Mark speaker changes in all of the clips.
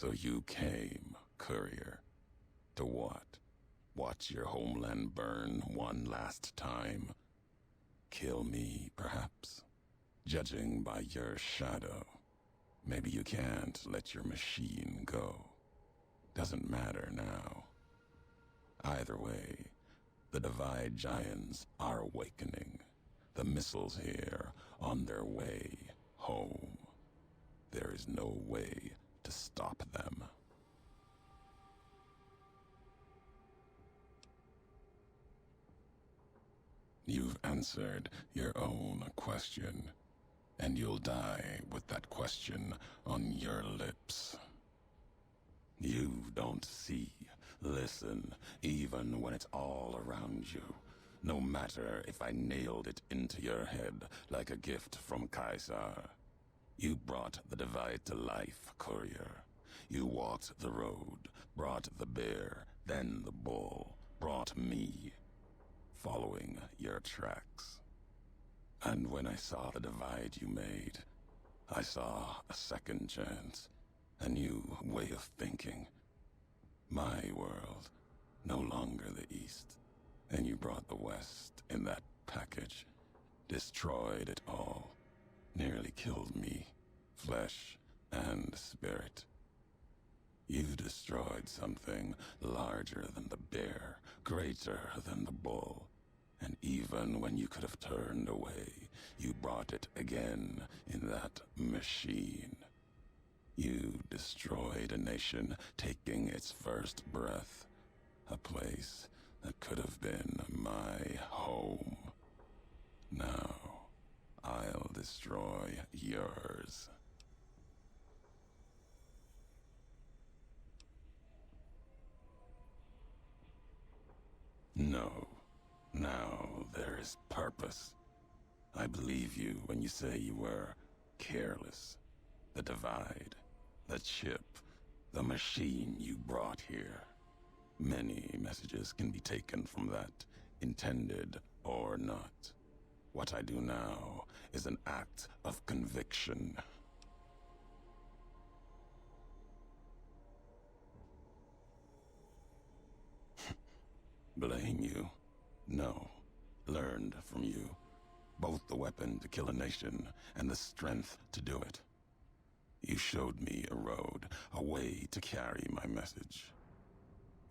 Speaker 1: So you came, Courier. To what? Watch your homeland burn one last time? Kill me, perhaps? Judging by your shadow, maybe you can't let your machine go. Doesn't matter now. Either way, the Divide Giants are awakening. The missiles here on their way home. There is no way to stop them. You've answered your own question, and you'll die with that question on your lips. You don't see, listen, even when it's all around you. No matter if I nailed it into your head like a gift from Caesar. You brought the Divide to life, Courier. You walked the road, brought the bear, then the bull, brought me, following your tracks. And when I saw the divide you made, I saw a second chance, a new way of thinking. My world, no longer the East, and you brought the West in that package, destroyed it all, nearly killed me, flesh and spirit. You destroyed something larger than the bear, greater than the bull. And even when you could have turned away, you brought it again in that machine. You destroyed a nation taking its first breath, a place that could have been my home. Now, I'll destroy yours. No. Now there is purpose. I believe you when you say you were careless. The divide, the chip, the machine you brought here. Many messages can be taken from that, intended or not. What I do now is an act of conviction. Blame you? No. Learned from you. Both the weapon to kill a nation and the strength to do it. You showed me a road, a way to carry my message.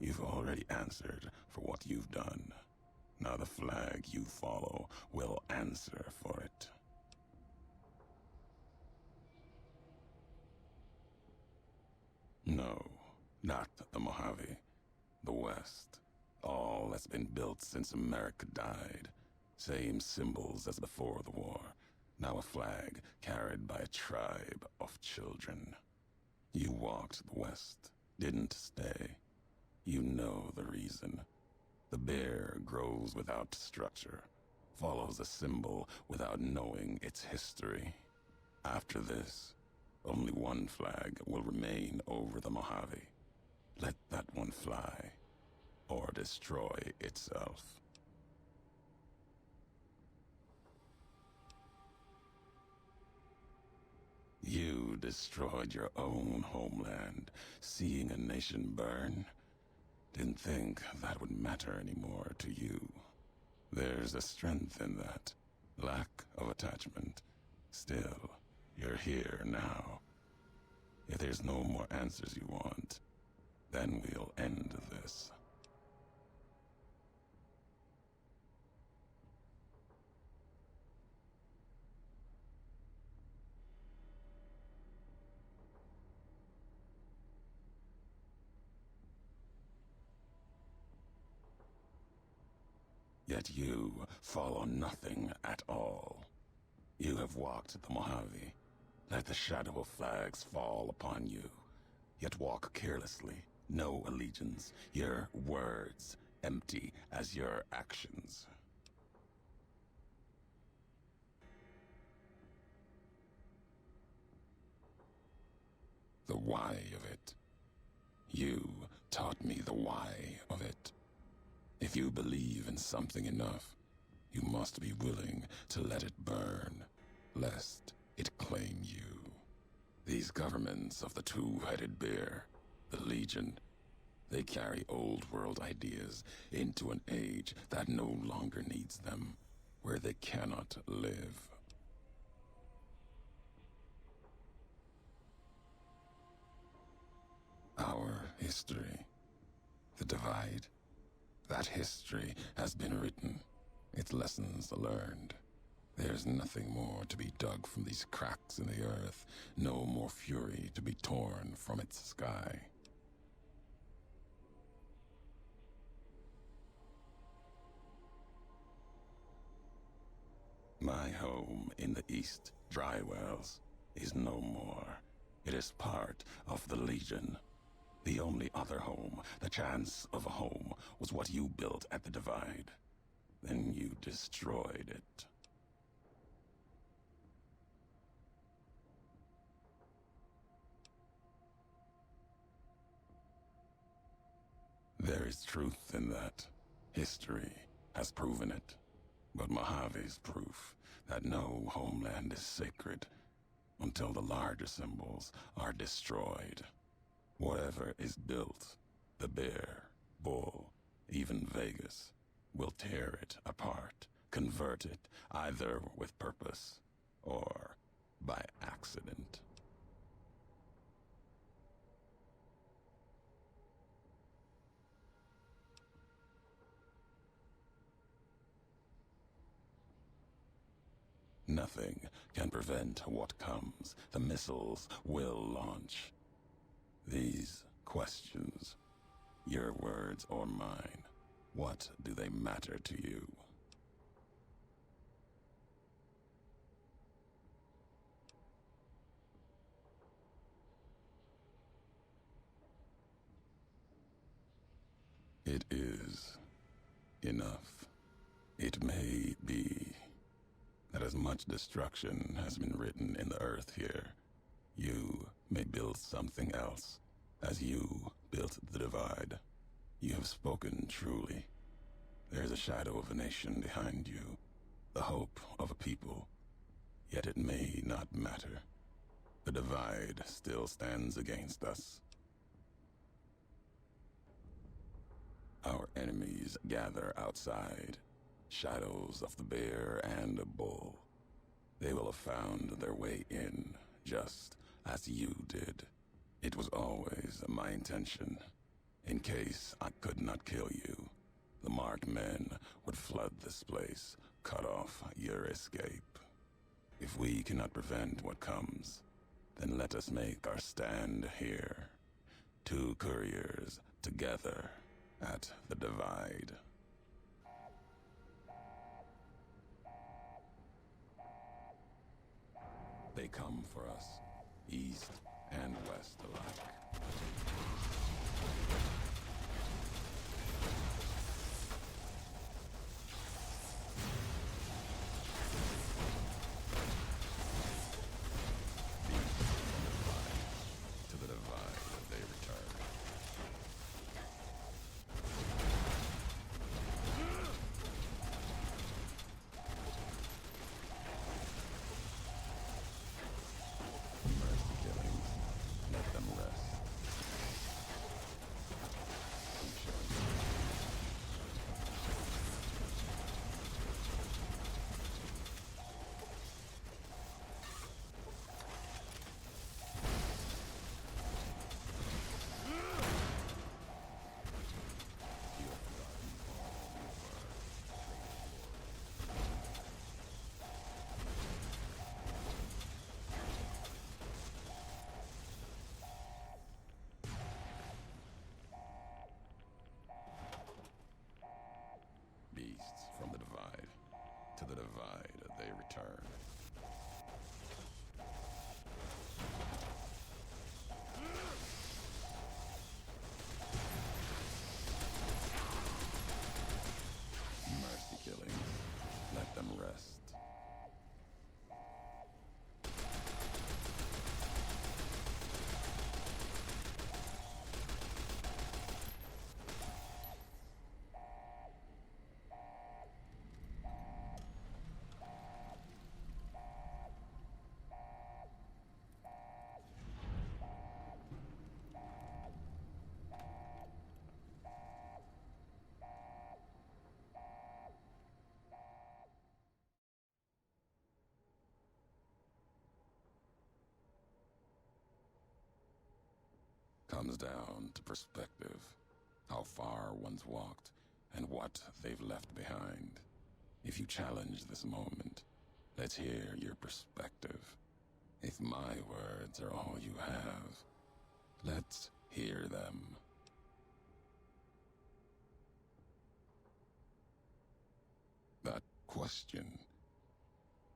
Speaker 1: You've already answered for what you've done. Now the flag you follow will answer for it. No, not the Mojave. The West. All that's been built since America died. Same symbols as before the war. Now a flag carried by a tribe of children. You walked the West, didn't stay. You know the reason. The bear grows without structure, follows a symbol without knowing its history. After this, only one flag will remain over the Mojave. Let that one fly, or destroy itself. You destroyed your own homeland, seeing a nation burn. Didn't think that would matter anymore to you. There's a strength in that, lack of attachment. Still, you're here now. If there's no more answers you want, then we'll end this. Yet you follow nothing at all. You have walked the Mojave, let the shadow of flags fall upon you, yet walk carelessly, no allegiance, your words empty as your actions. The why of it. You taught me the why of it. If you believe in something enough, you must be willing to let it burn, lest it claim you. These These governments of the two-headed bear, the Legion, they carry old world ideas into an age that no longer needs them, where they cannot live. Our history, the divide, that history has been written, its lessons learned. There's nothing more to be dug from these cracks in the earth, no more fury to be torn from its sky. My home in the East Drywells is no more. It is part of the Legion. The only other home, the chance of a home, was what you built at the Divide. Then you destroyed it. There is truth in that. History has proven it. But Mojave's proof that no homeland is sacred until the larger symbols are destroyed. Whatever is built, the bear, bull, even Vegas, will tear it apart, convert it either with purpose or by accident. Nothing can prevent what comes. The missiles will launch. These questions, your words or mine, what do they matter to you? It is enough. It may be that as much destruction has been written in the earth here, you may build something else, as you built the Divide. You have spoken truly. There is a shadow of a nation behind you, the hope of a people, yet it may not matter. The Divide still stands against us. Our enemies gather outside, shadows of the bear and a bull. They will have found their way in, just as you did. It was always my intention. In case I could not kill you, the marked men would flood this place, cut off your escape. If we cannot prevent what comes, then let us make our stand here. Two couriers together at the Divide. They come for us, east and west alike. To the Divide they return. Mercy killings, let them rest. comes down to perspective. How far one's walked, and what they've left behind. If you challenge this moment, let's hear your perspective. If my words are all you have, let's hear them. That question.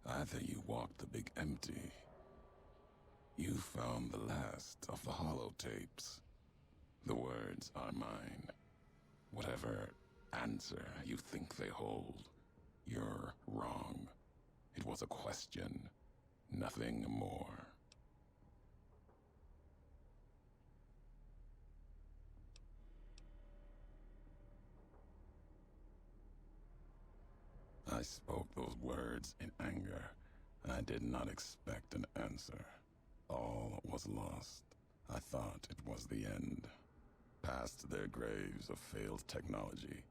Speaker 1: Either you walked the big empty, you found the last of the holotapes. The words are mine. Whatever answer you think they hold, you're wrong. It was a question, nothing more. I spoke those words in anger. I did not expect an answer. All was lost. I thought it was the end. Past their graves of failed technology,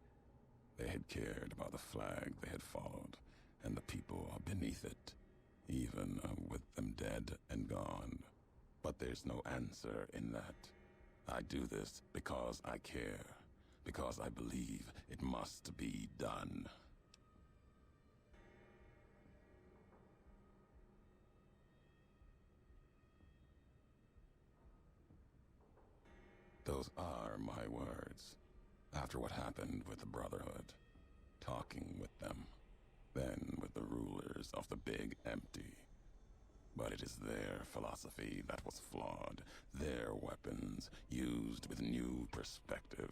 Speaker 1: they had cared about the flag they had followed and the people beneath it, even with them dead and gone. But there's no answer in that. I do this because I care, because I believe it must be done. Those are my words. After what happened with the Brotherhood, talking with them, then with the rulers of the big empty. But it is their philosophy that was flawed, their weapons used with new perspective.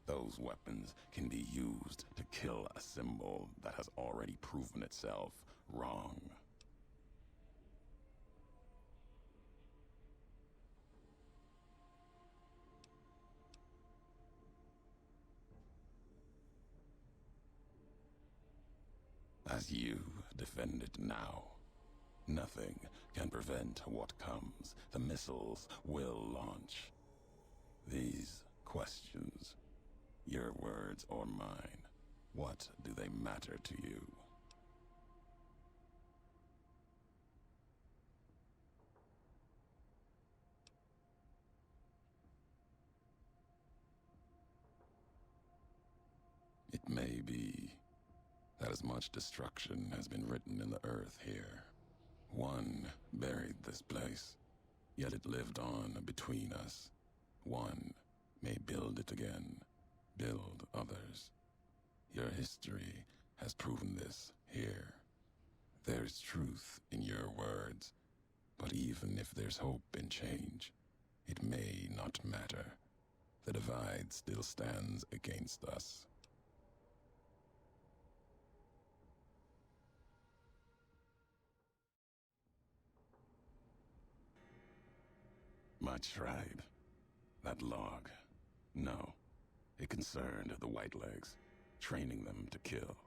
Speaker 1: Those weapons can be used to kill a symbol that has already proven itself wrong. As you defend it now, nothing can prevent what comes. The missiles will launch. These questions, your words or mine, what do they matter to you? It may be that as much destruction has been written in the earth here. One buried this place, yet it lived on between us. One may build it again, build others. Your history has proven this here. There's truth in your words, but even if there's hope in change, it may not matter. The divide still stands against us. My tribe. That log. No. It concerned the Whitelegs, training them to kill.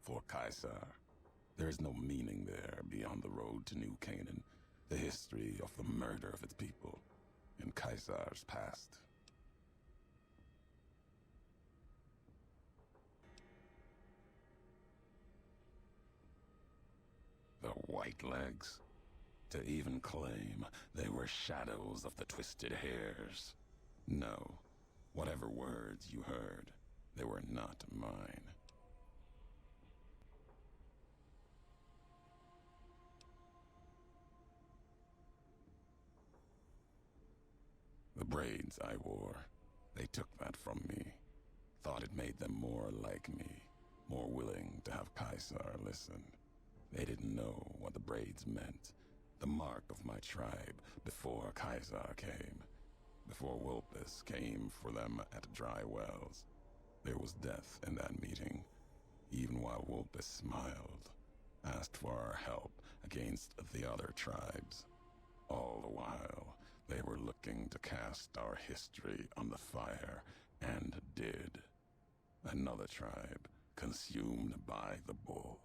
Speaker 1: For Caesar. There is no meaning there beyond the road to New Canaan, the history of the murder of its people, and Caesar's past. The Whitelegs? To even claim they were shadows of the Twisted Hairs. No, whatever words you heard, they were not mine. The braids I wore, they took that from me. Thought it made them more like me, more willing to have Caesar listen. They didn't know what the braids meant. The mark of my tribe before Caesar came. Before Wolpus came for them at Dry Wells. There was death in that meeting, even while Wolpus smiled, asked for our help against the other tribes. All the while, they were looking to cast our history on the fire, and did. Another tribe, consumed by the bull.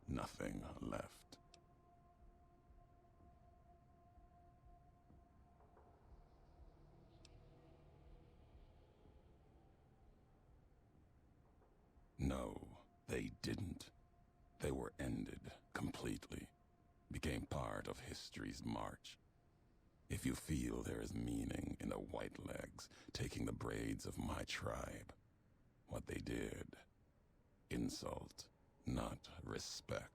Speaker 1: Nothing left. No, they didn't. They were ended completely. Became part of history's march. If you feel there is meaning in the white legs taking the braids of my tribe, what they did, insult, not respect.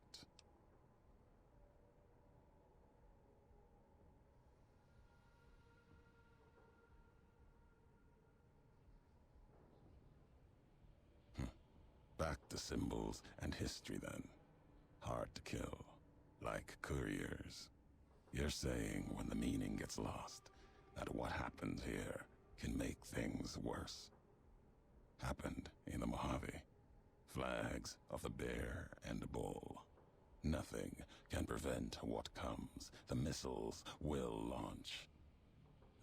Speaker 1: Back to symbols and history then. Hard to kill, like couriers. You're saying when the meaning gets lost, that what happens here can make things worse. Happened in the Mojave. Flags of the bear and bull. Nothing can prevent what comes. The missiles will launch.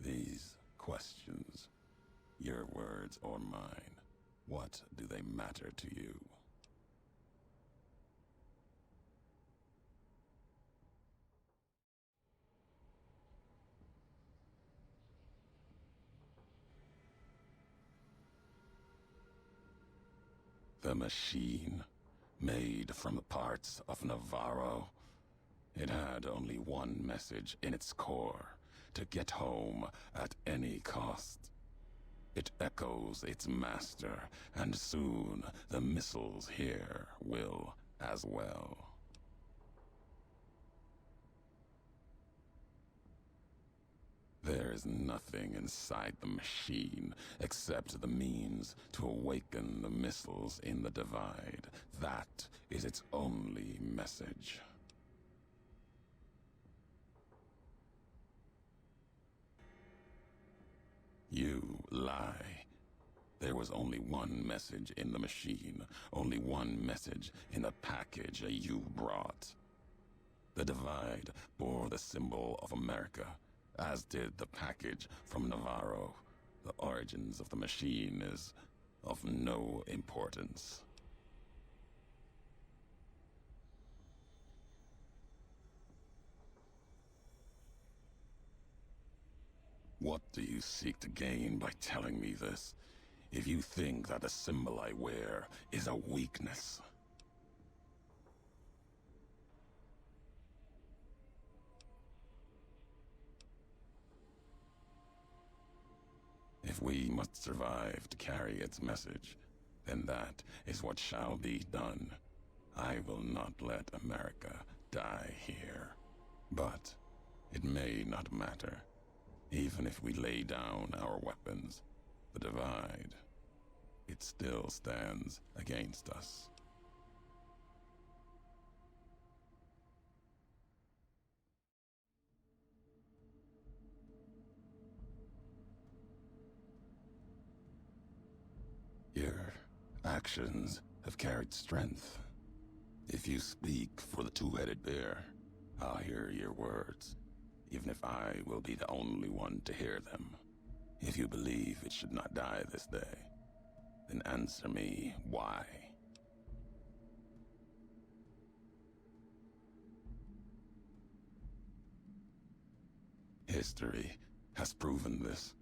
Speaker 1: These questions, your words or mine, what do they matter to you? The machine, made from the parts of Navarro. It had only one message in its core, to get home at any cost. It echoes its master, and soon the missiles here will as well. There is nothing inside the machine except the means to awaken the missiles in the Divide. That is its only message. You lie. There was only one message in the machine, only one message in the package you brought. The Divide bore the symbol of America, as did the package from Navarro. The origins of the machine is of no importance. What do you seek to gain by telling me this? If you think that the symbol I wear is a weakness. If we must survive to carry its message, then that is what shall be done. I will not let America die here. But it may not matter. Even if we lay down our weapons, the Divide, it still stands against us. Your actions have carried strength. If you speak for the two-headed bear, I'll hear your words, even if I will be the only one to hear them. If you believe it should not die this day, then answer me why. History has proven this.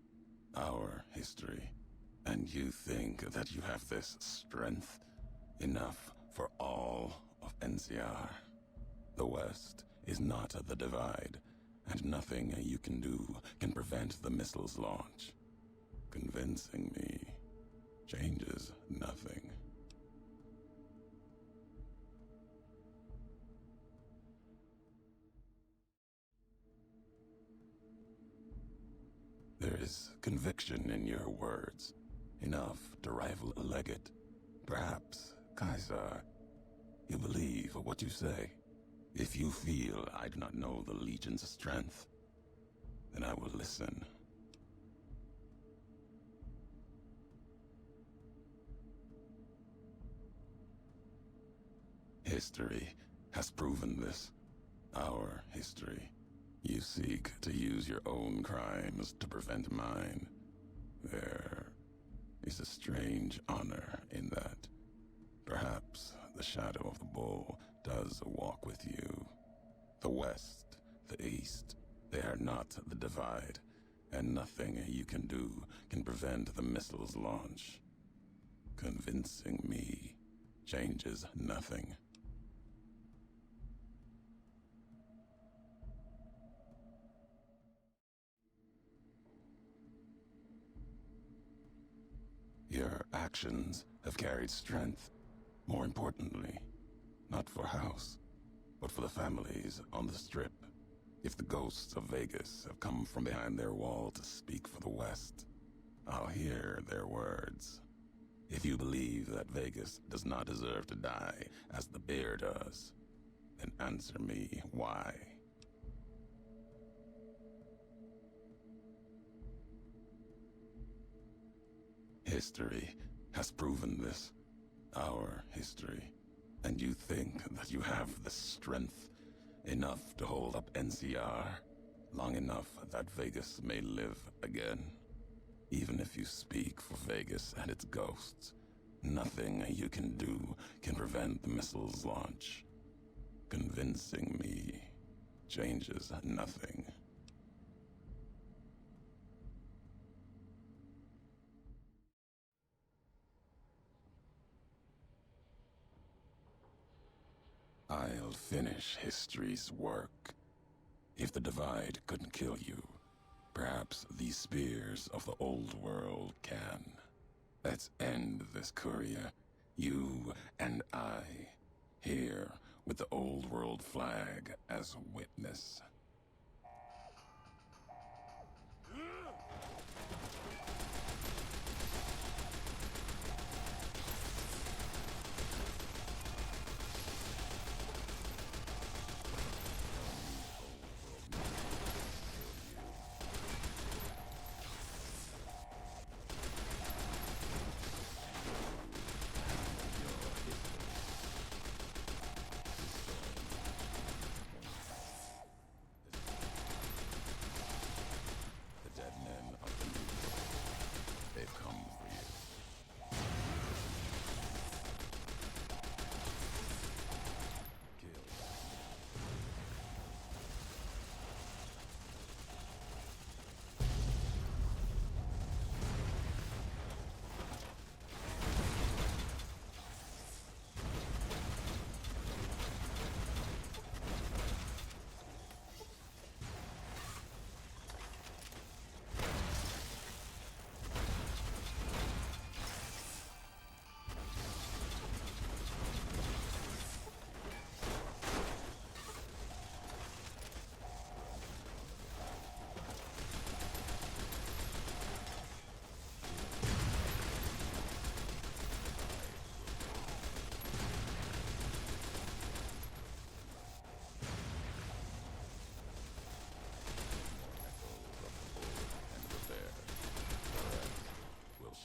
Speaker 1: Our history. And you think that you have this strength? Enough for all of NCR. The West is not the Divide, and nothing you can do can prevent the missile's launch. Convincing me changes nothing. There is conviction in your words, enough to rival a legate. Perhaps, Kaiser, you believe what you say. If you feel I do not know the Legion's strength, then I will listen. History has proven this. Our history. You seek to use your own crimes to prevent mine. There is a strange honor in that. Perhaps the shadow of the bull does walk with you. The West, the East, they are not the Divide, and nothing you can do can prevent the missile's launch. Convincing me changes nothing. actions have carried strength. More importantly, not for House, but for the families on the Strip. If the ghosts of Vegas have come from behind their wall to speak for the West, I'll hear their words. If you believe that Vegas does not deserve to die as the bear does, then answer me why. History has proven this. Our history. And you think that you have the strength enough to hold up NCR long enough that Vegas may live again? Even if you speak for Vegas and its ghosts, nothing you can do can prevent the missile's launch. Convincing me changes nothing. I'll finish history's work. If the divide couldn't kill you, perhaps these spears of the old world can. Let's end this, Courier. You and I, here with the old world flag as witness.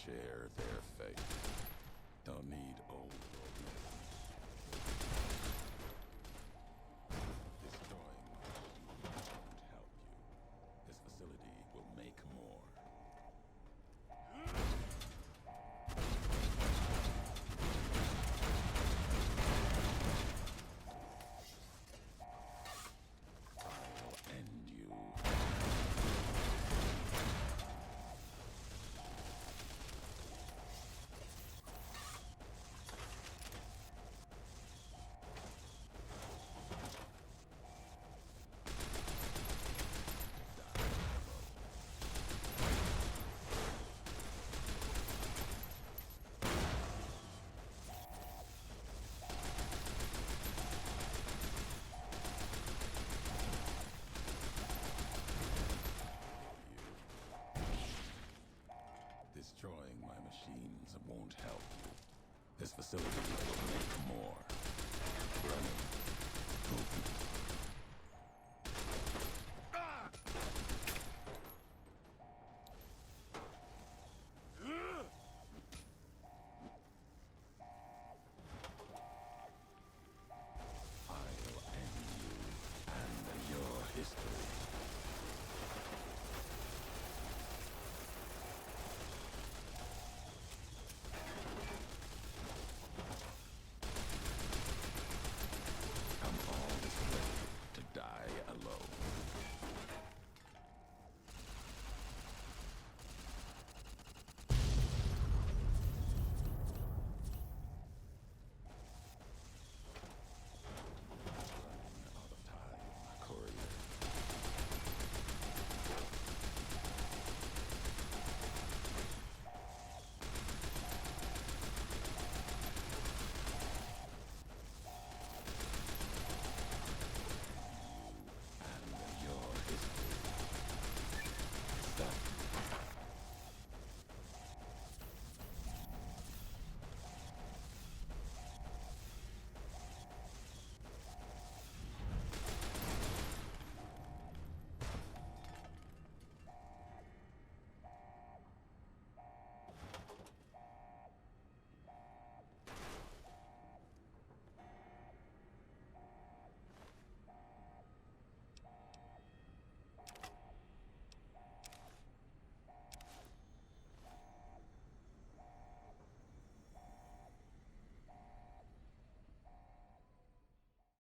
Speaker 1: Share their fate. Don't need old romance. Destroying won't help you. This facility will make more. I'll end you. Destroying my machines won't help you. This facility